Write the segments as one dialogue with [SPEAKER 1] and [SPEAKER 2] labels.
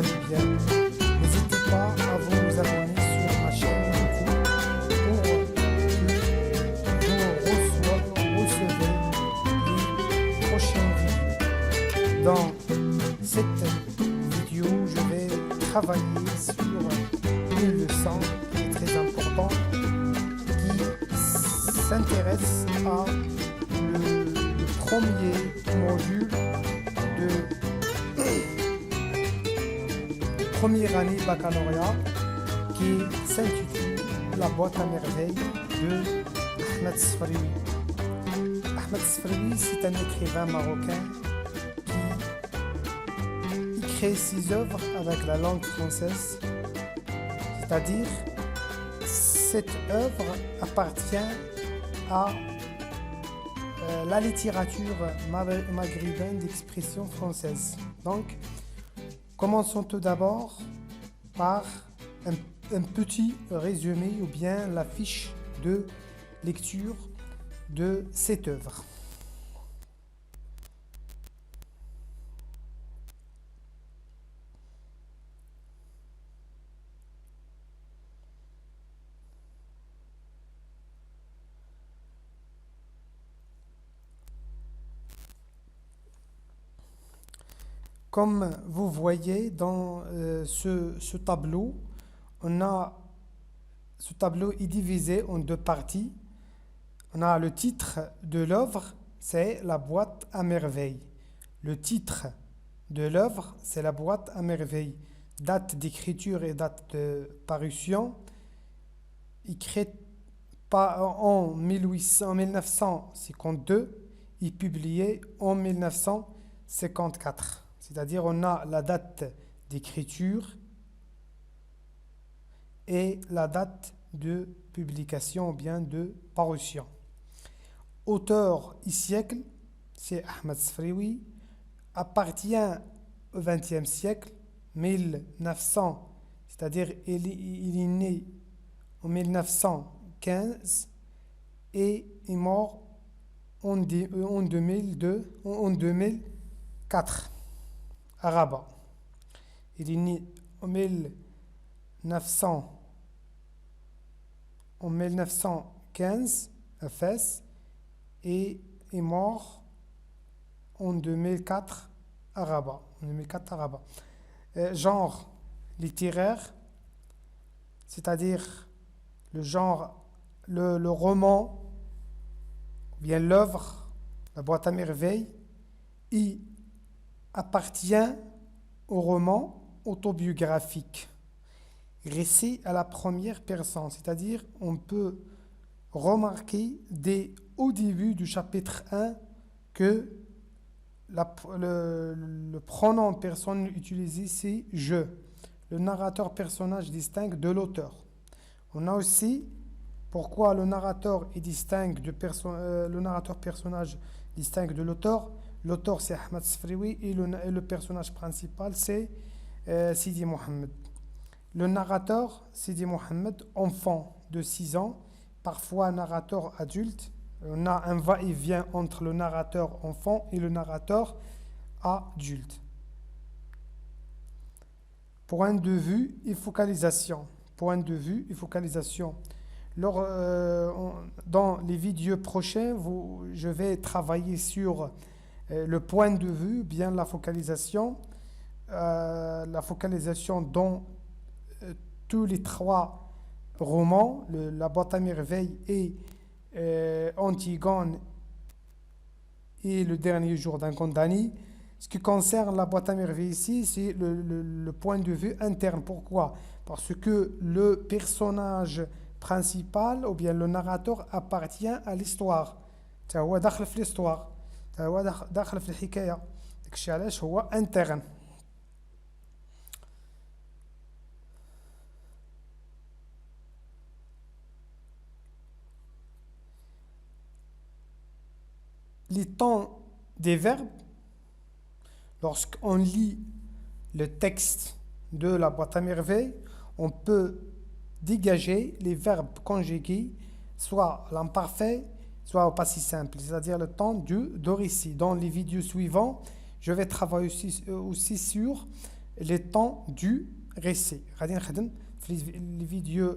[SPEAKER 1] du bien. N'hésitez pas à vous abonner sur ma chaîne YouTube pour que vous recevez les prochaines vidéos. Dans cette vidéo, je vais travailler sur une leçon qui est très importante, qui s'intéresse à le premier module de première année baccalauréat qui s'intitule La boîte à merveilles de Ahmed Sfraoui. Ahmed Sfraoui, c'est un écrivain marocain qui crée ses œuvres avec la langue française, c'est-à-dire cette œuvre appartient à la littérature maghrébine d'expression française. Donc, commençons tout d'abord par un petit résumé ou bien la fiche de lecture de cette œuvre. Comme vous voyez dans ce tableau, ce tableau est divisé en deux parties. On a le titre de l'œuvre, c'est La boîte à merveilles. Le titre de l'œuvre, c'est La boîte à merveilles. Date d'écriture et date de parution. Écrite en 1952 et publiée en 1954. C'est-à-dire on a la date d'écriture et la date de publication ou bien de parution. Auteur et siècle, c'est Ahmed Sfraoui, appartient au XXe siècle, 1900, c'est-à-dire il est né en 1915 et est mort en 2004. À Rabat. Il est né en 1915 à Fès et est mort en 2004 à Rabat. Genre littéraire, c'est-à-dire le genre, le roman, ou bien l'œuvre, La boîte à merveilles, il appartient au roman autobiographique, récit à la première personne, c'est-à-dire on peut remarquer dès au début du chapitre 1 que le pronom personne utilisé c'est « je ». Le narrateur personnage distingue de l'auteur. On a aussi pourquoi le narrateur le narrateur personnage distingue de l'auteur. L'auteur c'est Ahmed Sfraoui et le personnage principal c'est Sidi Mohamed. Le narrateur Sidi Mohamed, enfant de 6 ans, parfois narrateur adulte. On a un va-et-vient entre le narrateur enfant et le narrateur adulte. Point de vue et focalisation. Point de vue et focalisation. Dans les vidéos prochaines, je vais travailler sur le point de vue, bien la focalisation dans tous les 3 romans, La boîte à merveilles et Antigone et Le dernier jour d'un condamné. Ce qui concerne La boîte à merveilles ici, c'est le point de vue interne. Pourquoi? Parce que le personnage principal ou bien le narrateur appartient à l'histoire. هو داخل في l'histoire. هو داخل في الحكاية. داكشي علاش هو interne. Les temps des verbes, lorsqu'on lit le texte de La boîte à merveilles, on peut dégager les verbes conjugués, soit à l'imparfait, soit au passé simple, c'est-à-dire le temps de récit. Dans les vidéos suivantes, je vais travailler aussi sur les temps du récit. غادي نخدم في les vidéos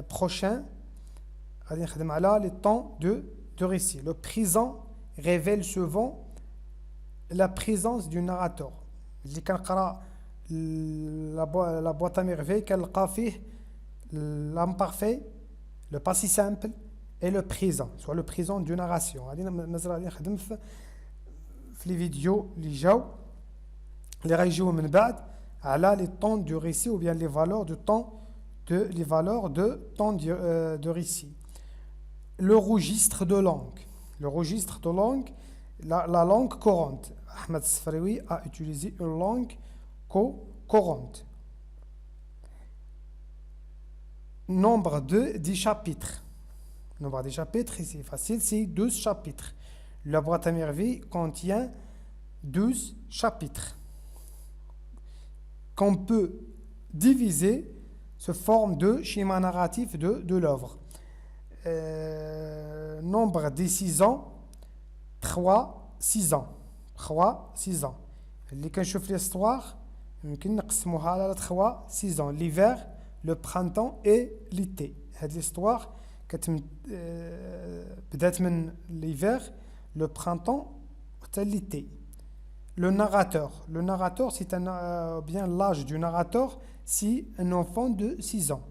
[SPEAKER 1] prochains غادي نخدم على les temps de récit. Le présent révèle souvent la présence du narrateur. اللي كنقرا la boîte à merveille كنلقى فيه l'imparfait, le passé simple et le présent, soit le présent du narration. غادي نخدم في les vidéos اللي جاو اللي غيجيو من بعد على les temps du récit ou bien les valeurs de temps de récit. Le registre de langue. Le registre de langue, la langue courante. Ahmed Sfraoui a utilisé une langue courante. Nombre de 10 chapitres. Nombre des chapitres, c'est facile, c'est 12 chapitres. La boîte à merveille contient 12 chapitres qu'on peut diviser sous forme de schéma narratif de l'œuvre. Nombre des 6 ans, 6 ans. 6 ans. اللي كنشوف l'histoire يمكن نقسموها على 6 ans. L'hiver, le printemps et l'été. هاد l'histoire بدات من l'hiver, le printemps et l'été. Le narrateur, c'est bien l'âge du narrateur, c'est un enfant de 6 ans.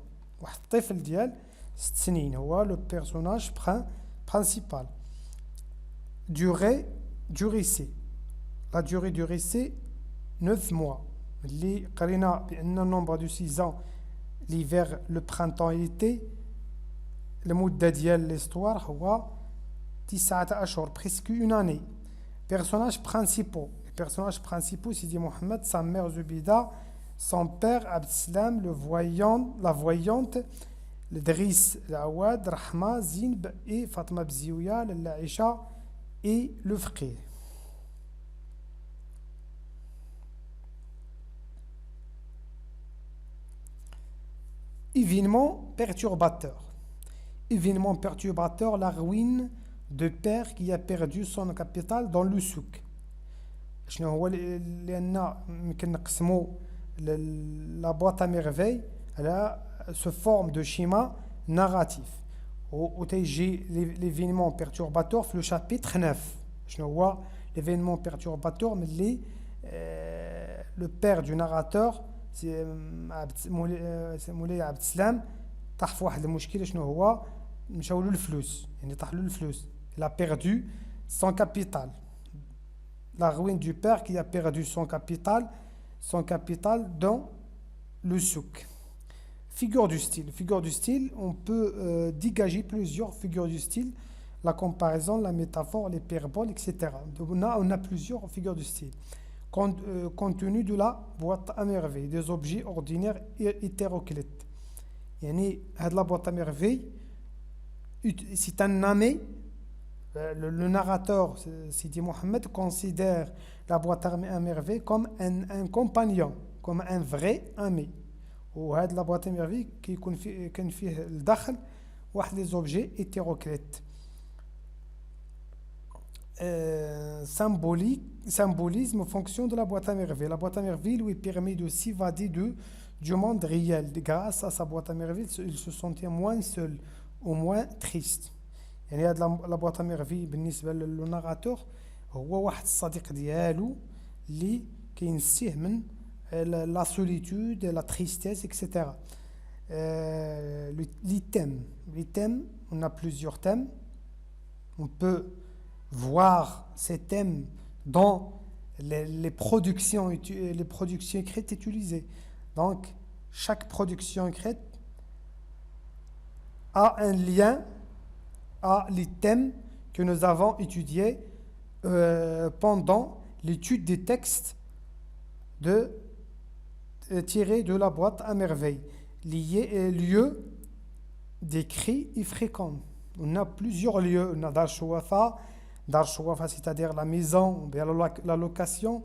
[SPEAKER 1] واحد الطفل ديال 6 سنين هو le personnage principal. Durée du récit. La durée du récit 9 mois. اللي قرينا بأن nombre de 6 ans, l'hiver, le printemps et l'été, المدة ديال l'histoire هو 9 أشهر, presque une année. Personnages principaux. Les personnages principaux, Sidi Mohamed, sa mère Zubida, son père Abdeslam, la voyante, le Driss, l'Awad, Rahma, Zinb et Fatma Bzioya, l'Aïcha et le Fqih. Événement perturbateur. Événement perturbateur, la ruine de père qui a perdu son capital dans le souk. شنو هو لأن يمكن نقسموا la boîte à merveille على sous forme de schéma narratif. وتيجي l'événement perturbateur في le chapitre 9. شنو هو l'événement perturbateur ملي le père du narrateur مولاي عبد السلام طاح في واحد المشكل. شنو هو مشاو له الفلوس, يعني طاح له الفلوس. Il a perdu son capital. La ruine du père qui a perdu son capital dans le souk. Figure du style, on peut dégager plusieurs figures du style, la comparaison, la métaphore, l'hyperbole, etc. On a plusieurs figures du style. Contenu de la boîte à merveille, des objets ordinaires et hétéroclites. يعني هاد la boîte à merveille, c'est un ami. Le narrateur, Sidi Mohamed, considère la boîte à merveille comme un compagnon, comme un vrai ami. وهاد la boîte à merveille كان فيه الدخل واحد les objets hétéroclites. Symbolisme, fonction de la boîte à merveille. La boîte à merveille lui permet de s'évader du monde réel. Grâce à sa boîte à merveille, il se sentait moins seul ou moins triste. يعني هاد لا بواط ميرفي بالنسبه للناراتور هو واحد الصديق ديالو اللي كينسيه من لا سوليتود, لا تريستيس, etc. Les thèmes, on a plusieurs thèmes. On peut voir ces thèmes dans les productions écrites utilisées. Donc, chaque production écrite a un lien à les thèmes que nous avons étudiés pendant l'étude des textes tirés de la boîte à merveille. Lieux décrits et fréquents. On a plusieurs lieux. On a Dar Shouafa, c'est-à-dire la maison, bien la location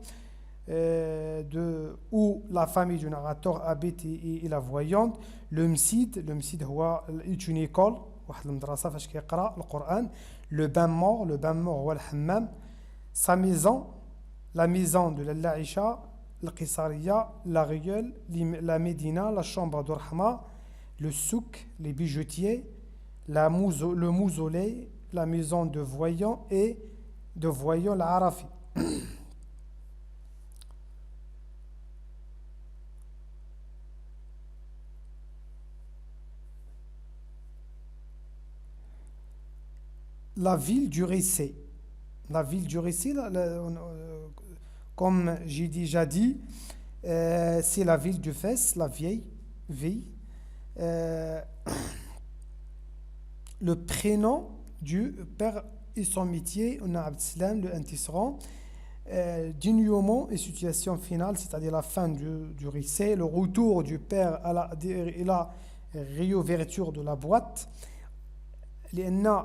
[SPEAKER 1] où la famille du narrateur habite et la voyante. Le msid est une école. واحد المدرسة فاش كيقرأ القرآن. Le bain mort هو الحمام. Sa maison, la maison de l'Aïcha, القيصرية, la Rieule, la Médina, la chambre de Rahma, le souk, les bijoutiers, le mausolée, la maison de voyants et de voyants l'Arafi. La ville du Récé. La ville du Récé, comme j'ai déjà dit, c'est la ville du Fès, la vieille ville. Euh, le prénom du père et son métier, on a Abdeslam, le intisserant, dénouement et situation finale, c'est-à-dire la fin du récit, le retour du père et la réouverture de la boîte. لأن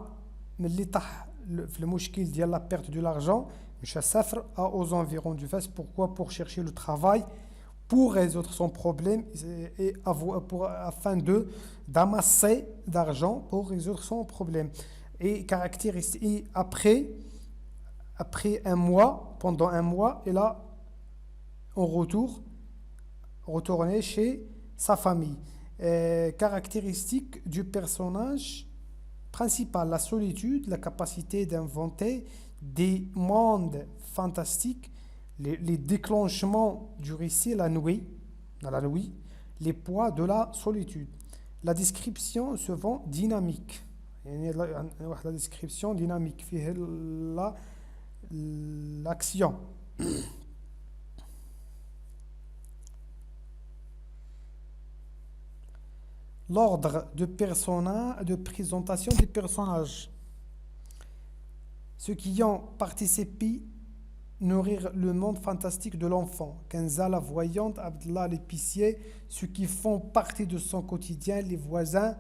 [SPEAKER 1] ملي طاح في المشكل ديال la perte de l'argent مشى سافر aux environs du Fès. Pourquoi? Pour chercher le travail, pour résoudre son problème et afin d'amasser d'argent pour résoudre son problème. Et caractéristique, et après un mois, pendant un mois, il a en retourné chez sa famille. Caractéristique du personnage principal, la solitude, la capacité d'inventer des mondes fantastiques, les déclenchements du récit dans la nuit, les poids de la solitude. La description se vend dynamique. La description dynamique, l'action. L'ordre de présentation des personnages. Ceux qui ont participé nourrir le monde fantastique de l'enfant. Kenza la voyante, Abdallah l'épicier, ceux qui font partie de son quotidien, les voisins,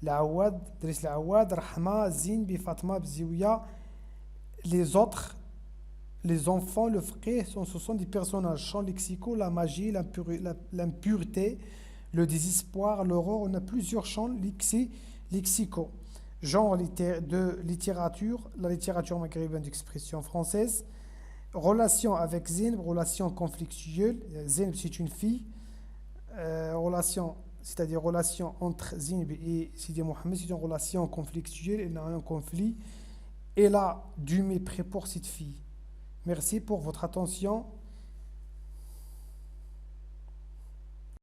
[SPEAKER 1] l'Awad, Driss l'Awad, Rahma, Zin, Bifatma, Bziouya, les autres, les enfants, le frère, ce sont des personnages. Champ lexicaux, la magie, l'impureté, le désespoir, l'aurore. On a plusieurs champs lexicaux. Genre de littérature, la littérature maghrébine d'expression française. Relation avec Zinb, relation conflictuelle. Zinb, c'est une fille. Relation, c'est-à-dire relation entre Zinb et Sidi Mohamed, c'est une relation conflictuelle, il y a un conflit. Et là, du mépris pour cette fille. Merci pour votre attention.